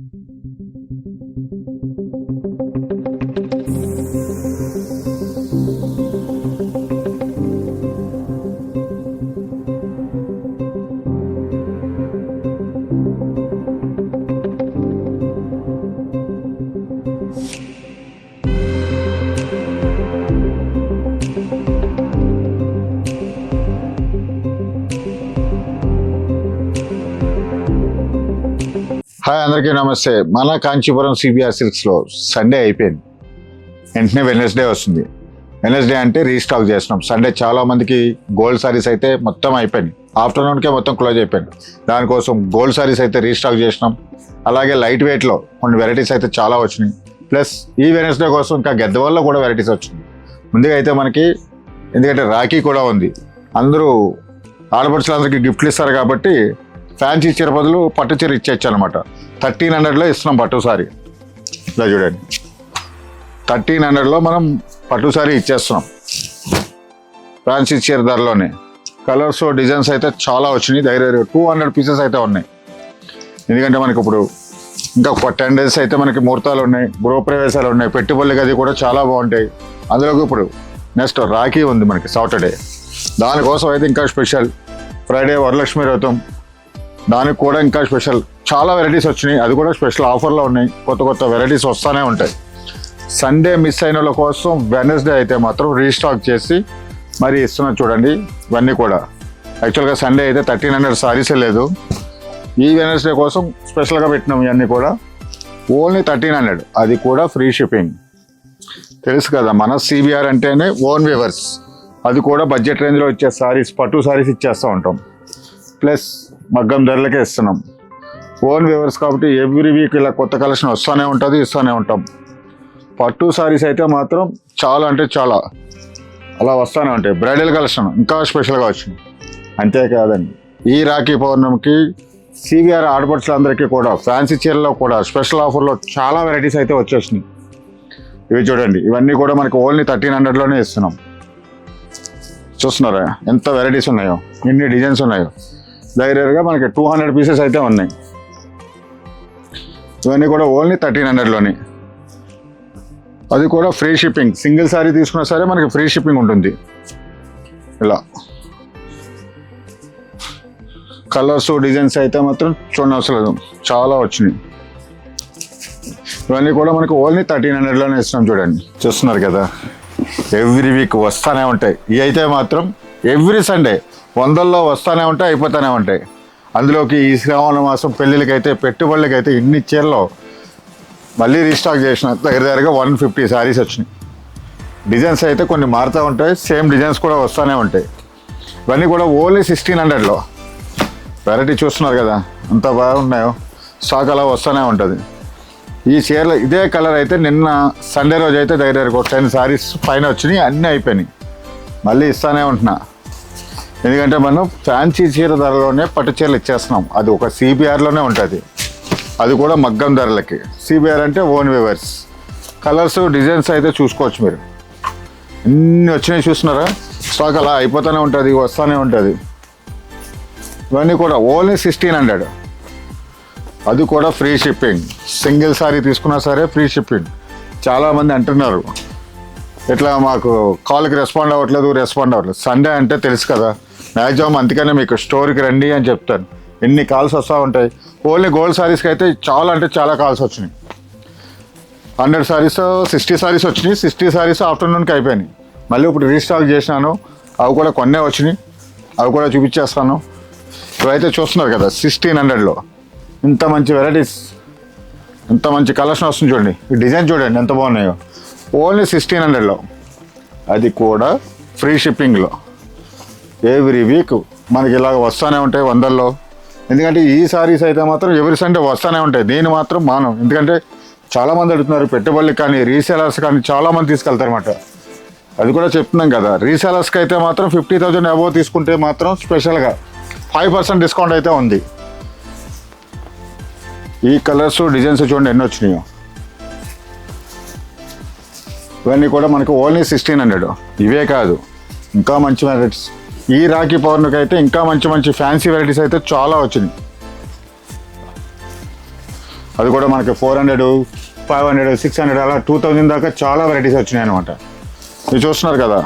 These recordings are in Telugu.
హాయ్ అందరికీ నమస్తే. మన కాంచీపురం సిబిఆర్ సిల్క్స్లో సండే అయిపోయింది, వెంటనే వెడ్నెస్డే వస్తుంది. వెడ్నెస్డే అంటే రీస్టాక్ చేస్తున్నాం. సండే చాలా మందికి గోల్డ్ సారీస్ అయితే మొత్తం అయిపోయింది, ఆఫ్టర్నూన్కే మొత్తం క్లోజ్ అయిపోయింది. దానికోసం గోల్డ్ సారీస్ అయితే రీస్టాక్ చేసినాం. అలాగే లైట్ వెయిట్లో కొన్ని వెరైటీస్ అయితే చాలా వచ్చినాయి. ప్లస్ ఈ వెడ్నెస్డే కోసం ఇంకా గెద్దవల్లో కూడా వెరైటీస్ వచ్చినాయి. ముందుగా అయితే మనకి ఎందుకంటే రాఖీ కూడా ఉంది, అందరూ ఆడపడుచులందరికీ గిఫ్ట్లు ఇస్తారు కాబట్టి ఫ్యాన్సీ చీర బదులు పట్టు చీర ఇచ్చేచ్చు అనమాట. 1300లో ఇస్తున్నాం పట్టు సారీ. ఇలా చూడండి, 1300లో మనం పట్టు సారీ ఇచ్చేస్తున్నాం ఫ్యాన్సీ చీర ధరలోనే. కలర్స్ డిజైన్స్ అయితే చాలా వచ్చినాయి. దగ్గర 200 పీసెస్ అయితే ఉన్నాయి. ఎందుకంటే మనకి ఇప్పుడు ఇంకా 10 days అయితే మనకి ముహూర్తాలు ఉన్నాయి, గృహప్రవేశాలు ఉన్నాయి, పెట్టుబడులకి అది కూడా చాలా బాగుంటాయి. అందులోకి ఇప్పుడు నెక్స్ట్ రాఖీ ఉంది మనకి సాటర్డే, దానికోసం అయితే ఇంకా స్పెషల్. ఫ్రైడే వరలక్ష్మి వ్రతం, దానికి కూడా ఇంకా స్పెషల్ చాలా వెరైటీస్ వచ్చినాయి. అది కూడా స్పెషల్ ఆఫర్లో ఉన్నాయి. కొత్త కొత్త వెరైటీస్ వస్తూనే ఉంటాయి. సండే మిస్ అయిన వాళ్ళ కోసం వెడ్నెస్డే అయితే మాత్రం రీస్టాక్ చేసి మరి ఇస్తున్నాం చూడండి. ఇవన్నీ కూడా యాక్చువల్గా సండే అయితే 1300 సారీసే లేదు. ఈ వెడ్నెస్డే కోసం స్పెషల్గా పెట్టినాం. ఇవన్నీ కూడా ఓన్లీ 1300, అది కూడా ఫ్రీ షిప్పింగ్. తెలుసు కదా మన సిబిఆర్ అంటేనే ఓన్ వేవర్స్, అది కూడా బడ్జెట్ రేంజ్లో ఇచ్చే సారీస్, పట్టు సారీస్ ఇచ్చేస్తూ ఉంటాం. ప్లస్ మగ్గం ధరలకే ఇస్తున్నాం. ఓన్ వేవర్స్ కాబట్టి ఎవ్రీ వీక్ ఇలా కొత్త కలెక్షన్ వస్తూనే ఉంటుంది, ఇస్తూనే ఉంటాం. పట్టు సారీస్ అయితే మాత్రం చాలా అంటే చాలా అలా వస్తూనే ఉంటాయి. బ్రైడల్ కలెక్షన్ ఇంకా స్పెషల్గా వచ్చింది. అంతేకాదండి, ఈ రాఖీ పౌర్ణమికి సిబిఆర్ ఆడపడుచులందరికీ కూడా ఫ్యాన్సీ చీరలో కూడా స్పెషల్ ఆఫర్లో చాలా వెరైటీస్ అయితే వచ్చేసినాయి. ఇవి చూడండి, ఇవన్నీ కూడా మనకి ఓన్లీ 1300లోనే ఇస్తున్నాం. చూస్తున్నారా ఎంత వెరైటీస్ ఉన్నాయో, ఎన్ని డిజైన్స్ ఉన్నాయో. దగ్గరగా మనకి 200 పీసెస్ అయితే ఉన్నాయి. ఇవన్నీ కూడా ఓన్లీ 1300లోనే, అది కూడా ఫ్రీ షిప్పింగ్. సింగిల్ సారీ తీసుకున్నా సరే మనకి ఫ్రీ షిప్పింగ్ ఉంటుంది. ఇలా కలర్స్ డిజైన్స్ అయితే మాత్రం చూడండి, అసలు చాలా వచ్చినాయి. ఇవన్నీ కూడా మనకి ఓన్లీ 1300లోనే ఇస్తున్నాం. చూడండి, చూస్తున్నారు కదా, ఎవ్రీ వీక్ వస్తూనే ఉంటాయి. ఇవి అయితే మాత్రం ఎవ్రీ సండే 100లో వస్తూనే ఉంటాయి, అయిపోతూనే ఉంటాయి. అందులోకి ఈ శ్రావణ మాసం పెళ్ళిళ్ళకైతే, పెట్టుబడులకైతే ఇన్ని చీరలో మళ్ళీ రీస్టాక్ చేసిన దగ్గరగా 150 సారీస్ వచ్చినాయి. డిజైన్స్ అయితే కొన్ని మారుతూ ఉంటాయి, సేమ్ డిజైన్స్ కూడా వస్తూనే ఉంటాయి. ఇవన్నీ కూడా ఓన్లీ 1600లో. వెరైటీ చూస్తున్నారు కదా ఎంత బాగున్నాయో. స్టాక్ అలా వస్తూనే ఉంటుంది. ఈ చీరలు ఇదే కలర్ అయితే నిన్న సండే రోజు అయితే దగ్గర 10 సారీస్ పైన వచ్చినాయి, అన్నీ అయిపోయినాయి. మళ్ళీ ఇస్తూనే ఉంటున్నా, ఎందుకంటే మనం ఫ్యాన్సీ చీర ధరలోనే పట్టు చీరలు ఇచ్చేస్తున్నాం. అది ఒక సిబిఆర్లోనే ఉంటుంది, అది కూడా మగ్గం ధరలకి. సిబిఆర్ అంటే ఓన్ వేవర్స్. కలర్స్ డిజైన్స్ అయితే చూసుకోవచ్చు మీరు, ఎన్ని వచ్చినాయి చూస్తున్నారా. స్టాక్ అలా అయిపోతూనే ఉంటుంది, వస్తూనే ఉంటుంది. ఇవన్నీ కూడా ఓన్లీ 1600, అది కూడా ఫ్రీ షిప్పింగ్. సింగిల్ సారీ తీసుకున్నా సరే ఫ్రీ షిప్పింగ్. చాలామంది అంటున్నారు ఇట్లా మాకు కాల్కి రెస్పాండ్ అవ్వట్లేదు. సండే అంటే తెలుసు కదా, మ్యాక్సిమం అందుకనే మీకు స్టోర్కి రండి అని చెప్తాను. ఎన్ని కాల్స్ వస్తూ ఉంటాయి. ఓన్లీ గోల్డ్ సారీస్కి అయితే చాలా అంటే చాలా కాల్స్ వచ్చినాయి. 100 సారీస్ 60 సారీస్ వచ్చినాయి. 60 సారీస్ ఆఫ్టర్నూన్కి అయిపోయినాయి. మళ్ళీ ఇప్పుడు రీస్టాక్ చేసినాను, అవి కూడా కొన్నే వచ్చినాయి, అవి కూడా చూపించేస్తాను. ఇవైతే చూస్తున్నారు కదా 1600లో ఇంత మంచి వెరైటీస్, ఎంత మంచి కలెక్షన్ వస్తుంది. చూడండి, ఈ డిజైన్ చూడండి ఎంత బాగున్నాయో. ఓన్లీ 1600లో, అది కూడా ఫ్రీ షిప్పింగ్లో. ఎవ్రీ వీక్ మనకి ఇలాగ వస్తూనే ఉంటాయి 100లో. ఎందుకంటే ఈ సారీస్ అయితే మాత్రం ఎవ్రీ సండే వస్తూనే ఉంటాయి. దీన్ని మాత్రం మానం, ఎందుకంటే చాలామంది అడుగుతున్నారు. పెట్టుబడులు కానీ రీసేలర్స్ కానీ చాలామంది తీసుకెళ్తారు అన్నమాట. అది కూడా చెప్తున్నాం కదా, రీసేలర్స్కి అయితే మాత్రం 50,000 అబోవ్ తీసుకుంటే మాత్రం స్పెషల్గా 5% డిస్కౌంట్ అయితే ఉంది. ఈ కలర్స్ డిజైన్స్ చూడండి ఎన్ని వచ్చినాయో. ఇవన్నీ కూడా మనకు ఓన్లీ 1600. ఇవే కాదు, ఇంకా మంచి వెరైటీస్. ఈ రాఖీ పౌర్ణమికి అయితే ఇంకా మంచి మంచి ఫ్యాన్సీ వెరైటీస్ అయితే చాలా వచ్చినాయి. అది కూడా మనకి 400, 500, 600 అలా 2000 దాకా చాలా వెరైటీస్ వచ్చినాయి అనమాట. మీరు చూస్తున్నారు కదా,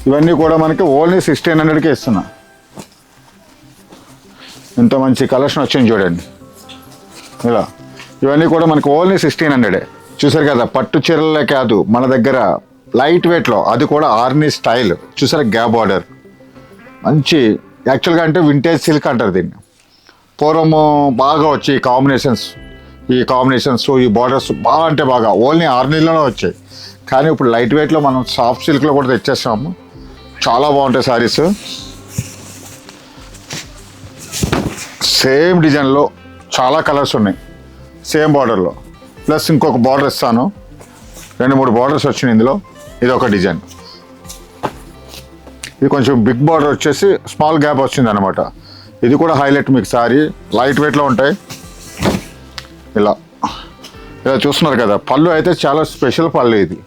ఇవన్నీ కూడా మనకి ఓన్లీ 1600కే ఇస్తున్నా. ఇంత మంచి కలెక్షన్ వచ్చింది చూడండి. ఇలా ఇవన్నీ కూడా మనకి ఓన్లీ 1600. చూసారు కదా, పట్టు చీరలే కాదు మన దగ్గర లైట్ వెయిట్లో, అది కూడా ఆర్నీ స్టైల్. చూసారా గ్యాప్ బార్డర్, మంచి యాక్చువల్గా అంటే వింటేజ్ సిల్క్ అంటారు దీన్ని. పూర్వము బాగా వచ్చి ఈ కాంబినేషన్స్ ఈ బార్డర్స్ బాగా అంటే బాగా ఓన్లీ ఆర్నీలోనే వచ్చాయి. కానీ ఇప్పుడు లైట్ వెయిట్లో మనం సాఫ్ట్ సిల్క్లో కూడా తెచ్చేస్తాము. చాలా బాగుంటాయి శారీస్. సేమ్ డిజైన్లో చాలా కలర్స్ ఉన్నాయి, సేమ్ బార్డర్లో. ప్లస్ ఇంకొక బార్డర్ ఇస్తాను, 2-3 బార్డర్స్ వచ్చినాయి ఇందులో. ఇది ఒక డిజైన్, ఇది కొంచెం బిగ్ బార్డర్ వచ్చేసి స్మాల్ గ్యాప్ వచ్చింది అనమాట. ఇది కూడా హైలైట్ మీకు సారీ, లైట్ వెయిట్లో ఉంటాయి. ఇలా చూస్తున్నారు కదా, పళ్ళు అయితే చాలా స్పెషల్ పళ్ళు ఇది.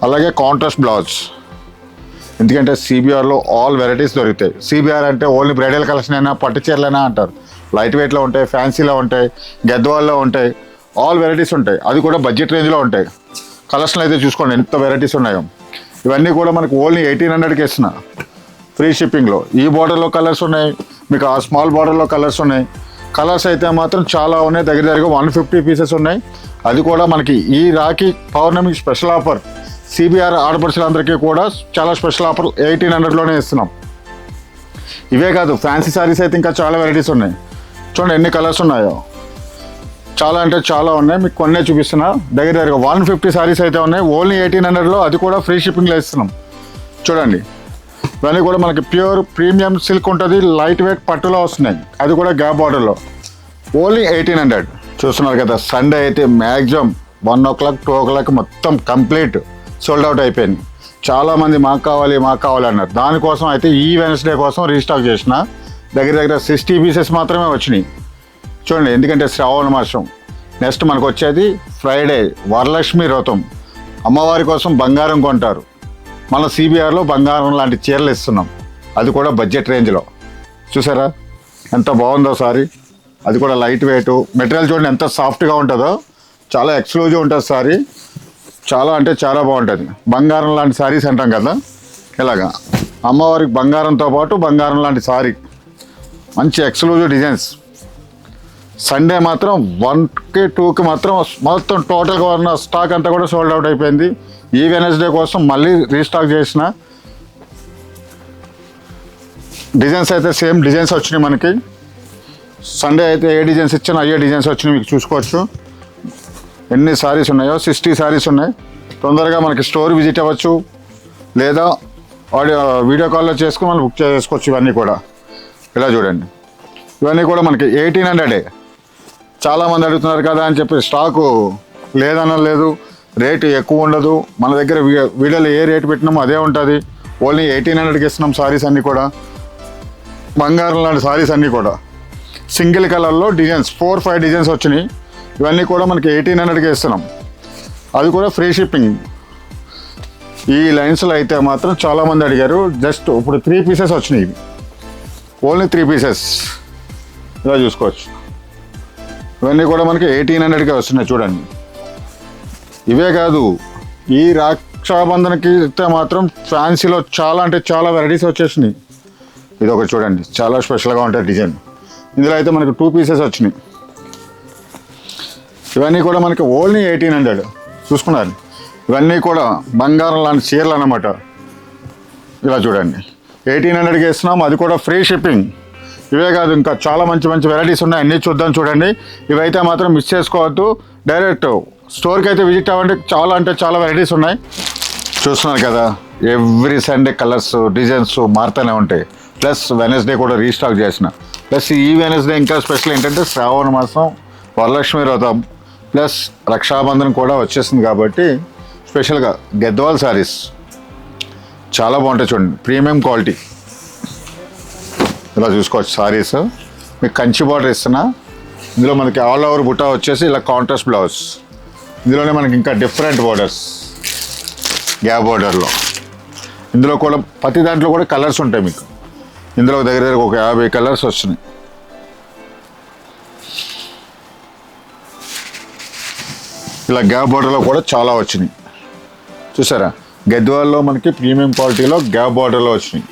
అలాగే కాంట్రాస్ట్ బ్లౌజ్, ఎందుకంటే సిబిఆర్లో ఆల్ వెరైటీస్ దొరుకుతాయి. సిబిఆర్ అంటే ఓన్లీ బ్రైడల్ కలెక్షన్ అయినా పట్టు చీరలైనా అంటారు. లైట్ వెయిట్లో ఉంటాయి, ఫ్యాన్సీలో ఉంటాయి, గద్వాల్లో ఉంటాయి, ఆల్ వెరైటీస్ ఉంటాయి. అది కూడా బడ్జెట్ రేంజ్లో ఉంటాయి. కలెక్షన్ అయితే చూసుకోండి ఎంత వెరైటీస్ ఉన్నాయో. ఇవన్నీ కూడా మనకు ఓన్లీ 1800కి ఇస్తున్నా, ఫ్రీ షిప్పింగ్లో. ఈ బార్డర్లో కలర్స్ ఉన్నాయి, మీకు ఆ స్మాల్ బార్డర్లో కలర్స్ ఉన్నాయి. కలర్స్ అయితే మాత్రం చాలా ఉన్నాయి, దగ్గర 150 పీసెస్ ఉన్నాయి. అది కూడా మనకి ఈ రాఖీ పౌర్ణమి స్పెషల్ ఆఫర్. సిబిఆర్ ఆడపడుచులందరికీ కూడా చాలా స్పెషల్ ఆఫర్ 1800లోనే ఇస్తున్నాం. ఇవే కాదు, ఫ్యాన్సీ శారీస్ అయితే ఇంకా చాలా వెరైటీస్ ఉన్నాయి. చూడండి ఎన్ని కలర్స్ ఉన్నాయో, చాలా అంటే చాలా ఉన్నాయి. మీకు కొన్నే చూపిస్తున్నా. దగ్గర 150 శారీస్ అయితే ఉన్నాయి ఓన్లీ 1800లో, అది కూడా ఫ్రీ షిప్పింగ్లో ఇస్తున్నాం. చూడండి ఇవన్నీ కూడా మనకి ప్యూర్ ప్రీమియం సిల్క్ ఉంటుంది, లైట్ వెయిట్ పట్టులో వస్తున్నాయి. అది కూడా గ్యాప్ బార్డర్లో ఓన్లీ 1800. చూస్తున్నారు కదా, సండే అయితే మ్యాక్సిమం 1 o'clock 2 o'clock మొత్తం కంప్లీట్ సోల్డ్ అవుట్ అయిపోయింది. చాలామంది మాకు కావాలి అన్నారు. దానికోసం అయితే ఈ వెన్స్డే కోసం రీస్టాక్ చేసిన. దగ్గర 60 పీసెస్ మాత్రమే వచ్చినాయి. చూడండి, ఎందుకంటే శ్రావణ మాసం నెక్స్ట్ మనకు వచ్చేది ఫ్రైడే, వరలక్ష్మి వ్రతం. అమ్మవారి కోసం బంగారం కొంటారు. మన సిబిఆర్లో బంగారం లాంటి చీరలు ఇస్తున్నాం, అది కూడా బడ్జెట్ రేంజ్లో. చూసారా ఎంత బాగుందో సారీ. అది కూడా లైట్ వెయిట్ మెటీరియల్. చూడండి ఎంత సాఫ్ట్గా ఉంటుందో, చాలా ఎక్స్క్లూజివ్ ఉంటుంది సారీ. చాలా అంటే చాలా బాగుంటుంది. బంగారం లాంటి శారీస్ అంటాం కదా, ఇలాగా అమ్మవారికి బంగారంతో పాటు బంగారం లాంటి సారీ, మంచి ఎక్స్క్లూజివ్ డిజైన్స్. సండే మాత్రం 1కి 2కి మాత్రం మొత్తం టోటల్గా ఉన్న స్టాక్ అంతా కూడా సోల్డ్ అవుట్ అయిపోయింది. ఈ వెనస్డే కోసం మళ్ళీ రీస్టాక్ చేసిన. డిజైన్స్ అయితే సేమ్ డిజైన్స్ వచ్చినాయి మనకి. సండే అయితే ఏ డిజైన్స్ ఇచ్చినా అయ్యే డిజైన్స్ వచ్చినాయి, మీకు చూసుకోవచ్చు. ఎన్ని శారీస్ ఉన్నాయో, 60 శారీస్ ఉన్నాయి. తొందరగా మనకి స్టోర్ విజిట్ అవ్వచ్చు, లేదా వీడియో కాల్లో చేసుకుని మనం బుక్ చేసుకోవచ్చు. ఇవన్నీ కూడా ఇలా చూడండి, ఇవన్నీ కూడా మనకి 1800. చాలామంది అడుగుతున్నారు కదా అని చెప్పి స్టాకు లేదు, రేటు ఎక్కువ ఉండదు. మన దగ్గర వీడియోలో ఏ రేటు పెట్టినామో అదే ఉంటుంది. ఓన్లీ 1800కి ఇస్తున్నాం సారీస్ అన్నీ కూడా. బంగారం లాంటి సారీస్ అన్నీ కూడా సింగిల్ కలర్లో డిజైన్స్ 4-5 డిజైన్స్ వచ్చినాయి. ఇవన్నీ కూడా మనకి 1800కి ఇస్తున్నాం, అది కూడా ఫ్రీ షిప్పింగ్. ఈ లైన్స్లో అయితే మాత్రం చాలామంది అడిగారు. జస్ట్ ఇప్పుడు 3 పీసెస్ వచ్చినాయి, ఓన్లీ 3 పీసెస్. ఇలా చూసుకోవచ్చు. ఇవన్నీ కూడా మనకి 1800కే వస్తున్నాయి. చూడండి, ఇవే కాదు, ఈ రక్షాబంధన్కి అయితే మాత్రం ఫ్యాన్సీలో చాలా అంటే చాలా వెరైటీస్ వచ్చేసినాయి. ఇది ఒకటి చూడండి, చాలా స్పెషల్గా ఉంటుంది డిజైన్. ఇందులో అయితే మనకి 2 పీసెస్ వచ్చినాయి. ఇవన్నీ కూడా మనకి ఓన్లీ 1800. చూసుకున్నారు, ఇవన్నీ కూడా బంగారం లాంటి చీరలు అన్నమాట. ఇలా చూడండి, 1800కి ఇస్తున్నాం, అది కూడా ఫ్రీ షిప్పింగ్. ఇవే కాదు, ఇంకా చాలా మంచి మంచి వెరైటీస్ ఉన్నాయి. అన్నీ చూద్దాం. చూడండి, ఇవైతే మాత్రం మిస్ చేసుకోవద్దు. డైరెక్ట్ స్టోర్కి అయితే విజిట్ అవ్వండి. చాలా అంటే చాలా వెరైటీస్ ఉన్నాయి. చూస్తున్నారు కదా, ఎవ్రీ సండే కలర్స్ డిజైన్స్ మారుతూనే ఉంటాయి. ప్లస్ వెనస్డే కూడా రీస్టాక్ చేసిన. ప్లస్ ఈ వెనస్డే ఇంకా స్పెషల్ ఏంటంటే శ్రావణ మాసం, వరలక్ష్మి వ్రతం, ప్లస్ రక్షాబంధన్ కూడా వచ్చేసింది కాబట్టి స్పెషల్గా గద్వాల్ శారీస్ చాలా బాగుంటాయి. చూడండి, ప్రీమియం క్వాలిటీ. ఇలా చూసుకోవచ్చు శారీస్. మీకు కంచి బార్డర్ ఇస్తున్నా. ఇందులో మనకి ఆల్ ఓవర్ బుట్టా వచ్చేసి ఇలా కాంట్రాస్ట్ బ్లౌజ్. ఇందులోనే మనకి ఇంకా డిఫరెంట్ బార్డర్స్ గ్యాప్ బార్డర్లో. ఇందులో కూడా ప్రతి దాంట్లో కూడా కలర్స్ ఉంటాయి మీకు. ఇందులో దగ్గర ఒక 50 కలర్స్ వస్తున్నాయి. ఇలా గ్యాప్ బార్డర్లో కూడా చాలా వచ్చినాయి. చూసారా, గద్వాల్లో మనకి ప్రీమియం క్వాలిటీలో గ్యాప్ బార్డర్లో వచ్చినాయి,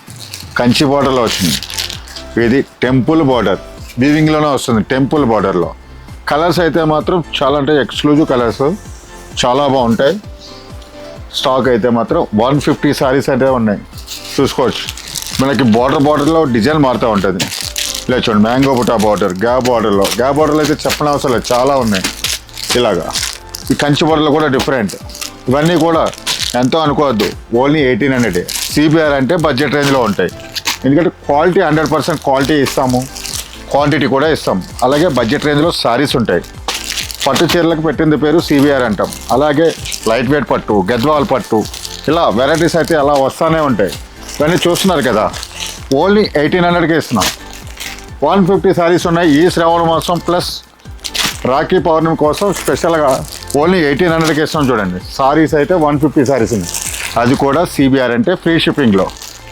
కంచి బార్డర్లో వచ్చినాయి. ఇది టెంపుల్ బార్డర్, వీవింగ్లోనే వస్తుంది టెంపుల్ బార్డర్లో. కలర్స్ అయితే మాత్రం చాలా అంటే ఎక్స్క్లూజివ్ కలర్స్, చాలా బాగుంటాయి. స్టాక్ అయితే మాత్రం 150 సారీస్ అయితే ఉన్నాయి, చూసుకోవచ్చు. మనకి బార్డర్లో డిజైన్ మారుతూ ఉంటుంది. ఇలా చూడండి, మ్యాంగో బుటా బార్డర్, గ్యాప్ బార్డర్లో అయితే చెప్పని అవసరం లేదు, చాలా ఉన్నాయి. ఇలాగా ఈ కంచి బార్డర్లో కూడా డిఫరెంట్. ఇవన్నీ కూడా ఎంతో అనుకోవద్దు, ఓన్లీ 1800. సిబిఆర్ అంటే బడ్జెట్ రేంజ్లో ఉంటాయి, ఎందుకంటే క్వాలిటీ 100% క్వాలిటీ ఇస్తాము, క్వాంటిటీ కూడా ఇస్తాం. అలాగే బడ్జెట్ రేంజ్లో సారీస్ ఉంటాయి. పట్టు చీరలకు పెట్టింది పేరు సిబిఆర్ అంటాం. అలాగే లైట్ వెయిట్ పట్టు, గద్వాల్ పట్టు, ఇలా వెరైటీస్ అయితే అలా వస్తూనే ఉంటాయి. ఇవన్నీ చూస్తున్నారు కదా, ఓన్లీ 1800కే ఇస్తున్నాం. 150 సారీస్ ఉన్నాయి. ఈ శ్రావణ మాసం ప్లస్ రాఖీ పౌర్ణమి కోసం స్పెషల్గా ఓన్లీ 1800కే ఇస్తున్నాం. చూడండి, సారీస్ అయితే 150 సారీస్ ఉన్నాయి, అది కూడా సిబిఆర్ అంటే ఫ్రీ షిప్పింగ్లో.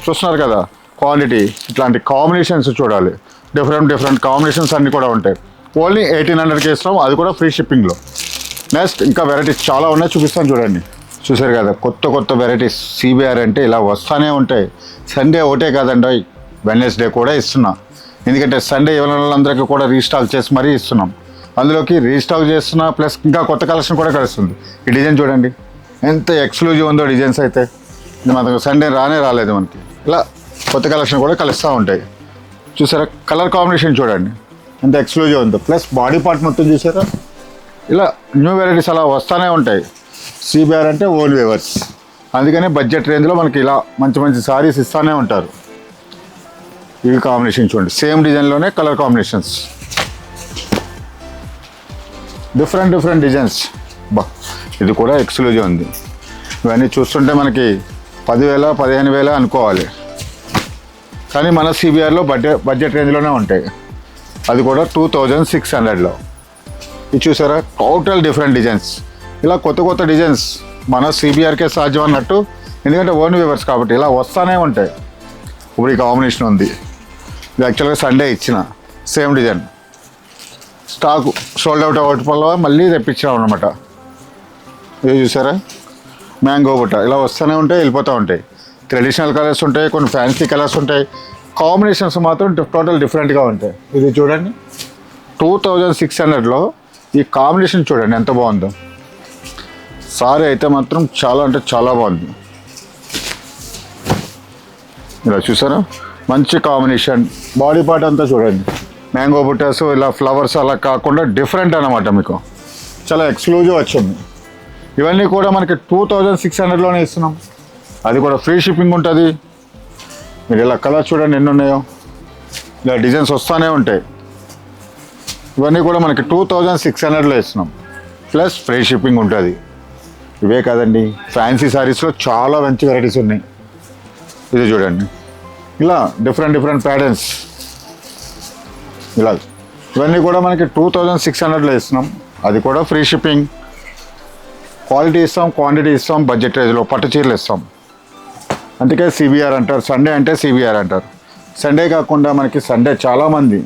చూస్తున్నారు కదా క్వాలిటీ, ఇట్లాంటి కాంబినేషన్స్ చూడాలి, డిఫరెంట్ కాంబినేషన్స్ అన్నీ కూడా ఉంటాయి. ఓన్లీ 1800కే ఇస్తున్నాం, అది కూడా ఫ్రీ షిప్పింగ్లో. నెక్స్ట్ ఇంకా వెరైటీస్ చాలా ఉన్నాయి, చూపిస్తాను చూడండి. చూసారు కదా, కొత్త వెరైటీస్. సిబిఆర్ అంటే ఇలా వస్తూనే ఉంటాయి. సండే ఒకటే కాదండి, వెడ్నెస్డే కూడా ఇస్తున్నా, ఎందుకంటే సండే ఇవ్వని వాళ్ళందరికీ కూడా రీస్టాక్ చేసి మరీ ఇస్తున్నాం. అందులోకి రీస్టాక్ చేస్తున్నా, ప్లస్ ఇంకా కొత్త కలెక్షన్ కూడా కలుస్తుంది. ఈ డిజైన్ చూడండి ఎంత ఎక్స్క్లూజివ్ ఉందో, డిజైన్స్ అయితే మనకు సండే రాలేదు మనకి. ఇలా కొత్త కలెక్షన్ కూడా కలుస్తూ ఉంటాయి. చూసారా, కలర్ కాంబినేషన్ చూడండి ఎంత ఎక్స్క్లూజివ్ ఉందో, ప్లస్ బాడీ పార్ట్ మొత్తం చూసారా. ఇలా న్యూ వెరైటీస్ అలా వస్తూనే ఉంటాయి. సిబిఆర్ అంటే ఓన్ వేవర్స్, అందుకనే బడ్జెట్ రేంజ్లో మనకి ఇలా మంచి సారీస్ ఇస్తూనే ఉంటారు. ఇవి కాంబినేషన్ చూడండి, సేమ్ డిజైన్లోనే కలర్ కాంబినేషన్స్, డిఫరెంట్ డిజైన్స్. ఇది కూడా ఎక్స్క్లూజివ్ ఉంది. ఇవన్నీ చూస్తుంటే మనకి 10,000 15,000 అనుకోవాలి, కానీ మన సిబిఆర్లో బడ్జెట్ రేంజ్లోనే ఉంటాయి. అది కూడా 2600లో. ఇది చూసారా, టోటల్ డిఫరెంట్ డిజైన్స్. ఇలా కొత్త డిజైన్స్ మన సిబిఆర్కే సాధ్యం అన్నట్టు, ఎందుకంటే ఓన్ వ్యూవర్స్ కాబట్టి ఇలా వస్తూనే ఉంటాయి. ఇప్పుడు ఈ కాంబినేషన్ ఉంది, ఇది యాక్చువల్గా సండే ఇచ్చిన same design, stock sold out అవ్వటం వల్ల మళ్ళీ తెప్పించాం అనమాట. ఇది చూసారా, మ్యాంగో బుట్ట, ఇలా వస్తూనే ఉంటాయి, వెళ్ళిపోతూ ఉంటాయి. ట్రెడిషనల్ కలర్స్ ఉంటాయి, కొన్ని ఫ్యాన్సీ కలర్స్ ఉంటాయి. కాంబినేషన్స్ మాత్రం టోటల్ డిఫరెంట్గా ఉంటాయి. ఇది చూడండి, 2600లో ఈ కాంబినేషన్ చూడండి ఎంత బాగుందో. సారీ అయితే మాత్రం చాలా అంటే చాలా బాగుంది. ఇలా చూసారా, మంచి కాంబినేషన్. బాడీ పార్ట్ అంతా చూడండి, మ్యాంగో బుట్టాస్, ఇలా ఫ్లవర్స్ అలా కాకుండా డిఫరెంట్ అనమాట, మీకు చాలా ఎక్స్క్లూజివ్ వచ్చింది. ఇవన్నీ కూడా మనకి 2600లోనే ఇస్తున్నాం, అది కూడా ఫ్రీ షిప్పింగ్ ఉంటుంది. మీరు ఇలా కలర్ చూడండి ఎన్ని ఉన్నాయో, ఇలా డిజైన్స్ వస్తూనే ఉంటాయి. ఇవన్నీ కూడా మనకి 2600లో ఇస్తున్నాం, ప్లస్ ఫ్రీ షిప్పింగ్ ఉంటుంది. ఇవే కాదండి, ఫ్యాన్సీ శారీస్లో చాలా మంచి వెరైటీస్ ఉన్నాయి. ఇది చూడండి, ఇలా డిఫరెంట్ ప్యాటర్న్స్. ఇలా ఇవన్నీ కూడా మనకి 2600లో ఇస్తున్నాం, అది కూడా ఫ్రీ షిప్పింగ్. క్వాలిటీ ఇస్తాం, క్వాంటిటీ ఇస్తాం, బడ్జెట్ రేంజ్లో పట్టు చీరలు ఇస్తాం. అందుకే సిబిఆర్ అంటారు, సండే అంటే సిబిఆర్ అంటారు. సండే కాకుండా మనకి సండే చాలామంది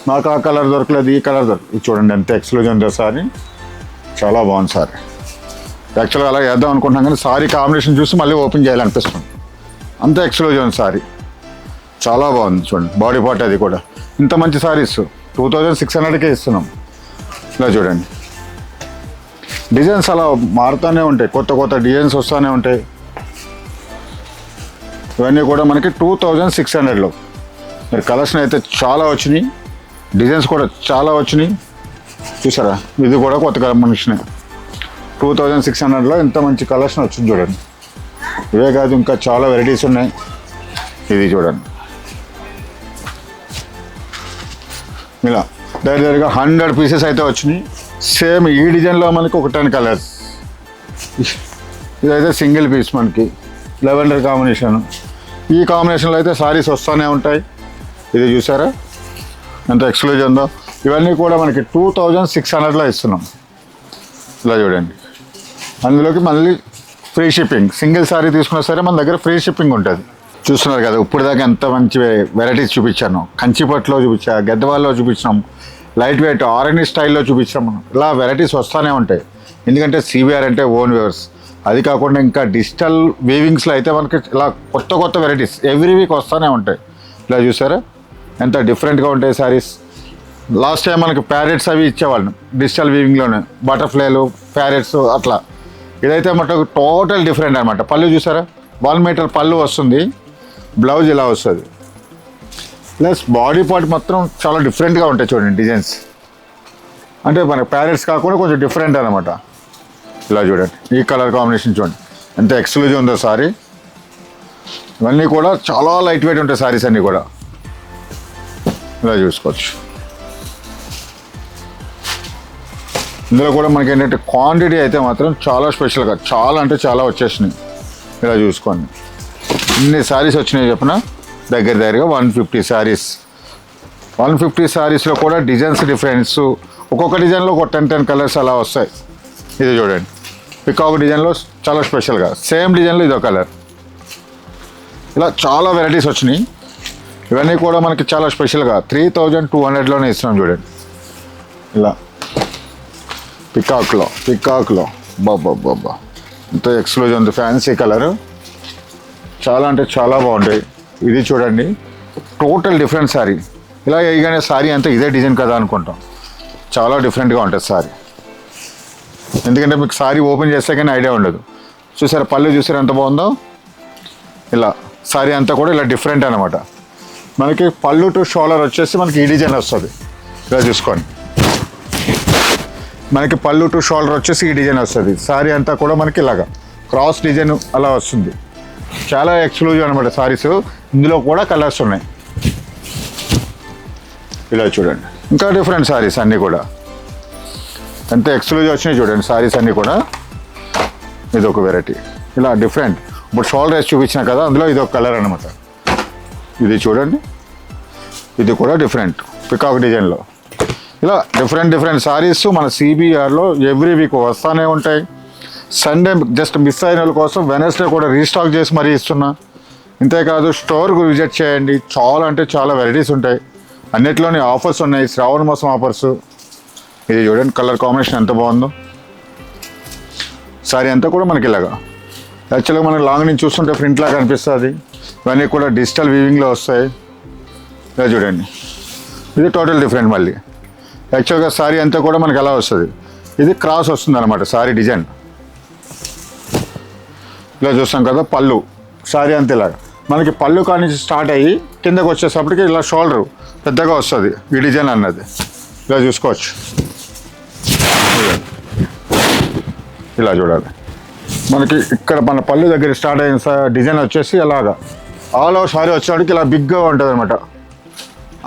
నాకు ఆ కలర్ దొరకలేదు, ఈ కలర్ దొరకలేదు. ఇది చూడండి ఎంత ఎక్స్క్లూజివ్ ఉందో సారీ, చాలా బాగుంది సారీ. యాక్చువల్గా అలా వేద్దాం అనుకుంటున్నాం, కానీ సారీ కాంబినేషన్ చూసి మళ్ళీ ఓపెన్ చేయాలనిపిస్తుంది, అంత ఎక్స్క్లూజివ్ ఉంది సారీ, చాలా బాగుంది. చూడండి బాడీ పార్ట్, అది కూడా ఇంత మంచి సారీస్ 2600కే ఇస్తున్నాం. ఇలా చూడండి, డిజైన్స్ అలా మారుతూనే ఉంటాయి, కొత్త డిజైన్స్ వస్తూనే ఉంటాయి. ఇవన్నీ కూడా మనకి 2600లో. మీరు కలెక్షన్ అయితే చాలా వచ్చినాయి, డిజైన్స్ కూడా చాలా వచ్చినాయి. చూసారా, ఇది కూడా కొత్త కాంబినేషన్. 2600లో ఇంత మంచి కలెక్షన్ వచ్చింది చూడండి. ఇవే కాదు, ఇంకా చాలా వెరైటీస్ ఉన్నాయి. ఇది చూడండి, ఇలా దగ్గరగా 100 పీసెస్ అయితే వచ్చినాయి. సేమ్ ఈ డిజైన్లో మనకి ఒక 10 కలర్స్. ఇదైతే సింగిల్ పీస్, మనకి లెవెండర్ కాంబినేషన్. ఈ కాంబినేషన్లో అయితే సారీస్ వస్తూనే ఉంటాయి. ఇది చూసారా ఎంత ఎక్స్క్లూజివ్ ఉందో. ఇవన్నీ కూడా మనకి 2600లో ఇస్తున్నాం. ఇలా చూడండి, అందులోకి మళ్ళీ ఫ్రీ షిప్పింగ్. సింగిల్ సారీ తీసుకున్నా సరే మన దగ్గర ఫ్రీ షిప్పింగ్ ఉంటుంది. చూస్తున్నారు కదా, ఇప్పుడు దాకా ఎంత మంచి వెరైటీస్ చూపించాను. కంచిపట్లో చూపించా, గద్వాల్లో చూపించినాం, లైట్ వెయిట్ ఆర్ఎన్ఈ స్టైల్లో చూపించాం మనం. ఇలా వెరైటీస్ వస్తూనే ఉంటాయి. ఎందుకంటే సిబిఆర్ అంటే ఓన్ వేవర్స్. అది కాకుండా ఇంకా డిజిటల్ వీవింగ్స్లో అయితే మనకి ఇలా కొత్త కొత్త వెరైటీస్ ఎవ్రీ వీక్ వస్తూనే ఉంటాయి. ఇలా చూసారా ఎంత డిఫరెంట్గా ఉంటాయి శారీస్. లాస్ట్ టైం మనకి ప్యారెట్స్ అవి ఇచ్చేవాళ్ళం డిజిటల్ వీవింగ్లోనే, బటర్ఫ్లైలు ప్యారెట్స్ అట్లా. ఇదైతే మనకు టోటల్ డిఫరెంట్ అనమాట. పళ్ళు చూసారా 1 మీటర్ పళ్ళు వస్తుంది, బ్లౌజ్ ఇలా వస్తుంది. ప్లస్ బాడీ పార్ట్ మాత్రం చాలా డిఫరెంట్గా ఉంటాయి చూడండి డిజైన్స్. అంటే మన ప్యారెట్స్ కాకుండా కొంచెం డిఫరెంట్ అనమాట. ఇలా చూడండి ఈ కలర్ కాంబినేషన్ చూడండి ఎంత ఎక్స్క్లూజివ్ ఉందో సారీ. ఇవన్నీ కూడా చాలా లైట్ వెయిట్ ఉంటాయి సారీస్ అన్నీ కూడా. ఇలా చూసుకోవచ్చు. ఇందులో కూడా మనకి ఏంటంటే క్వాంటిటీ అయితే మాత్రం చాలా స్పెషల్గా చాలా అంటే చాలా వచ్చేసినాయి. ఇలా చూసుకోండి ఇన్ని శారీస్ వచ్చినాయి చెప్పిన దగ్గరగా 150 శారీస్. 150 శారీస్లో కూడా డిజైన్స్ డిఫరెన్స్, ఒక్కొక్క డిజైన్లో ఒక 10 కలర్స్ అలా వస్తాయి. ఇది చూడండి పికాక్ డిజైన్లో చాలా స్పెషల్గా సేమ్ డిజైన్లో ఇదో కలర్. ఇలా చాలా వెరైటీస్ వచ్చినాయి. ఇవన్నీ కూడా మనకి చాలా స్పెషల్గా 3200లోనే ఇస్తున్నాం చూడండి. ఇలా పికాక్లో బాబా ఇంత ఎక్స్క్లూజివ్ ఉంది, ఫ్యాన్సీ కలరు, చాలా అంటే చాలా బాగుంటాయి. ఇది చూడండి టోటల్ డిఫరెంట్ శారీ. ఇలా వేయగానే శారీ అంతా ఇదే డిజైన్ కదా అనుకుంటాం, చాలా డిఫరెంట్గా ఉంటుంది శారీ. ఎందుకంటే మీకు శారీ ఓపెన్ చేస్తే కానీ ఐడియా ఉండదు. చూసారా పళ్ళు చూసారా ఎంత బాగుందో. ఇలా శారీ అంతా కూడా ఇలా డిఫరెంట్ అనమాట. మనకి పళ్ళు టు షోల్డర్ వచ్చేసి మనకి ఈ డిజైన్ వస్తుంది. ఇలా చూసుకోండి మనకి పళ్ళు టు షోల్డర్ వచ్చేసి ఈ డిజైన్ వస్తుంది. శారీ అంతా కూడా మనకి ఇలాగా క్రాస్ డిజైన్ అలా వస్తుంది. చాలా ఎక్స్క్లూజివ్ అనమాట సారీస్. ఇందులో కూడా కలర్స్ ఉన్నాయి. ఇలా చూడండి ఇంకా డిఫరెంట్ సారీస్ అన్నీ కూడా ఎంత ఎక్స్క్లూజివ్ వచ్చినాయి చూడండి సారీస్ అన్నీ కూడా. ఇది ఒక వెరైటీ ఇలా డిఫరెంట్. ఇప్పుడు షోల్డర్ వేసి చూపించిన కదా అందులో ఇది ఒక కలర్ అనమాట. ఇది చూడండి ఇది కూడా డిఫరెంట్ పికాక్ డిజైన్లో. ఇలా డిఫరెంట్ సారీస్ మన సిబిఆర్లో ఎవ్రీ వీక్ వస్తూనే ఉంటాయి. సండే జస్ట్ మిస్ అయిన వాళ్ళ కోసం వెనస్డే కూడా రీస్టాక్ చేసి మరీ ఇస్తున్నా. ఇంతేకాదు స్టోర్కు విజిట్ చేయండి, చాలా అంటే చాలా వెరైటీస్ ఉంటాయి. అన్నిట్లోనే ఆఫర్స్ ఉన్నాయి, శ్రావణ మాసం ఆఫర్స్. ఇది చూడండి కలర్ కాంబినేషన్ ఎంత బాగుందో. సారీ అంతా కూడా మనకి ఇలాగా యాక్చువల్గా మనకి లాంగ్ నుంచి చూస్తుంటే ప్రింట్ లాగా కనిపిస్తుంది. ఇవన్నీ కూడా డిజిటల్ వీవింగ్లో వస్తాయి. ఇలా చూడండి ఇది టోటల్ డిఫరెంట్. మళ్ళీ యాక్చువల్గా సారీ అంతా కూడా మనకి ఎలా వస్తుంది, ఇది క్రాస్ వస్తుంది అనమాట సారీ డిజైన్. ఇలా చూస్తాం కదా పళ్ళు సారీ అంతా ఇలాగా మనకి పళ్ళు కాడి నుంచి స్టార్ట్ అయ్యి కిందకు వచ్చేసప్పటికి ఇలా షోల్డర్ పెద్దగా వస్తుంది ఈ డిజైన్ అన్నది. ఇలా చూసుకోవచ్చు. ఇలా చూడాలి మనకి ఇక్కడ మన పళ్ళు దగ్గర స్టార్ట్ అయిన డిజైన్ వచ్చేసి అలాగా ఆల్ ఓవర్ సారీ వచ్చేవాడికి ఇలా బిగ్గా ఉంటుంది అనమాట.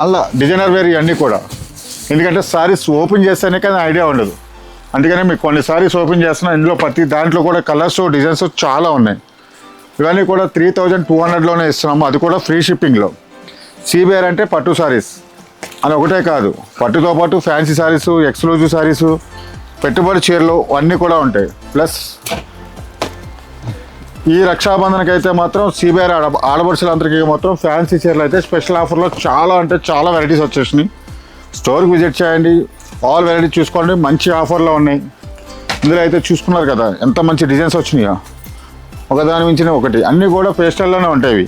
అలా డిజైనర్ వేర్ ఇవన్నీ కూడా. ఎందుకంటే సారీస్ ఓపెన్ చేస్తేనే కానీ ఐడియా ఉండదు. అందుకనే మీకు కొన్ని సారీస్ ఓపెన్ చేస్తున్నా. ఇందులో ప్రతి దాంట్లో కూడా కలర్స్ డిజైన్స్ చాలా ఉన్నాయి. ఇవన్నీ కూడా 3200లోనే ఇస్తున్నాము, అది కూడా ఫ్రీ షిప్పింగ్లో. సిబిఆర్ అంటే పట్టు సారీస్ అని ఒకటే కాదు, పట్టుతో పాటు ఫ్యాన్సీ సారీస్, ఎక్స్క్లూజివ్ సారీసు, పెట్టుబడి చీరలు అన్నీ కూడా ఉంటాయి. ప్లస్ ఈ రక్షాబంధన్కి అయితే మాత్రం సిబిఆర్ ఆడపడుచులందరికీ మాత్రం ఫ్యాన్సీ చీరలు అయితే స్పెషల్ ఆఫర్లో చాలా అంటే చాలా వెరైటీస్ వచ్చేసినాయి. స్టోర్కి విజిట్ చేయండి, ఆల్ వెరైటీ చూసుకోండి, మంచి ఆఫర్లో ఉన్నాయి. ఇందులో అయితే చూసుకున్నారు కదా ఎంత మంచి డిజైన్స్ వచ్చినాయో, ఒకదాని మించిన ఒకటి. అన్నీ కూడా పేస్టల్లోనే ఉంటాయి.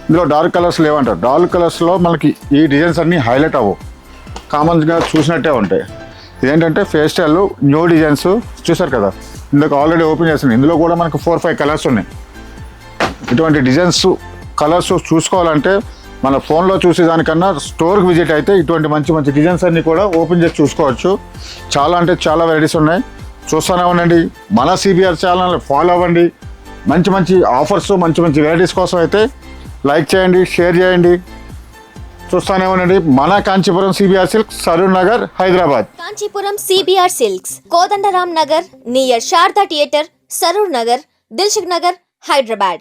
ఇందులో డార్క్ కలర్స్ లేవంటారు. డార్క్ కలర్స్లో మనకి ఈ డిజైన్స్ అన్నీ హైలైట్ అవ్వవు, కామన్గా చూసినట్టే ఉంటాయి. ఇదేంటంటే పేస్టల్ న్యూ డిజైన్స్ చూసారు కదా, ఇందులో ఆల్రెడీ ఓపెన్ చేస్తున్నాయి. ఇందులో కూడా మనకు 4-5 కలర్స్ ఉన్నాయి. ఇటువంటి డిజైన్స్ కలర్స్ చూసుకోవాలంటే మన ఫోన్లో చూసేదానికన్నా స్టోర్కి విజిట్ అయితే ఇటువంటి మంచి మంచి డిజైన్స్ అన్నీ కూడా ఓపెన్ చేసి చూసుకోవచ్చు. చాలా అంటే చాలా వెరైటీస్ ఉన్నాయి. చూస్తూనే ఉండండి. మన సిబిఆర్ ఛానల్ ఫాలో అవ్వండి. మంచి మంచి ఆఫర్స్ మంచి మంచి వెరైటీస్ కోసం అయితే లైక్ చేయండి, షేర్ చేయండి. చూస్తూనే ఉండండి. మన Kanchipuram CBR silks, Saroor Nagar, Hyderabad. Kanchipuram CBR silks, Kodandaram Nagar near Sharada theatre, Saroor Nagar, Dilsukh Nagar, Hyderabad.